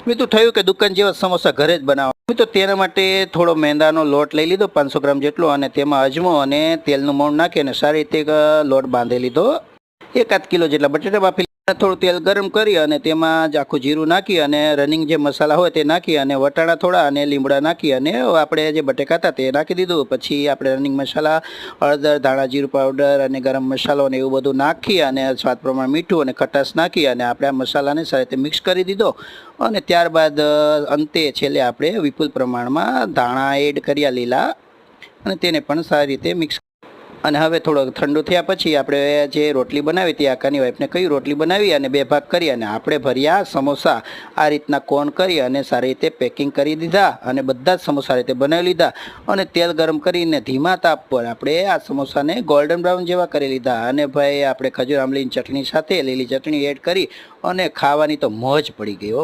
મિત્રો થયું કે દુકાન જેવા સમોસા ઘરે જ બનાવવા. મિત્રો તેના માટે થોડો મેંદાનો લોટ લઈ લીધો 500 ગ્રામ જેટલો, અને તેમાં અજમો અને તેલનું મોણ નાખી અને સારી રીતે લોટ બાંધી લીધો. 1/2 કિલો જેટલા બટેટા બાફી થોડું તેલ ગરમ કરી અને તેમાં જ આખું જીરું નાખી અને રનિંગ જે મસાલા હોય તે નાખી અને વટાણા થોડા અને લીમડા નાખી અને આપણે જે બટેકા હતા તે નાખી દીધું. પછી આપણે રનિંગ મસાલા, હળદર, ધાણા જીરું પાવડર અને ગરમ મસાલો અને એવું બધું નાખી અને સ્વાદ પ્રમાણે મીઠું અને ખટાશ નાખી અને આપણે આ મસાલાને સારી રીતે મિક્સ કરી દીધો. અને ત્યારબાદ અંતે છેલ્લે આપણે વિપુલ પ્રમાણમાં ધાણા એડ કર્યા લીલા, અને તેને પણ સારી રીતે મિક્સ. અને હવે થોડોક ઠંડુ થયા પછી આપણે જે રોટલી બનાવી હતી આકાની વાઈફને કહ્યું રોટલી બનાવી અને 2 ભાગ કરી અને આપણે ભર્યા સમોસા. આ રીતના કોણ કરી અને સારી રીતે પેકિંગ કરી દીધા અને બધા જ સમોસા રીતે બનાવી લીધા. અને તેલ ગરમ કરીને ધીમા તાપ પર આપણે આ સમોસાને ગોલ્ડન બ્રાઉન જેવા કરી લીધા. અને ભાઈ આપણે ખજૂર આંબલીની ચટણી સાથે લીલી ચટણી એડ કરી અને ખાવાની તો મોજ પડી ગઈ.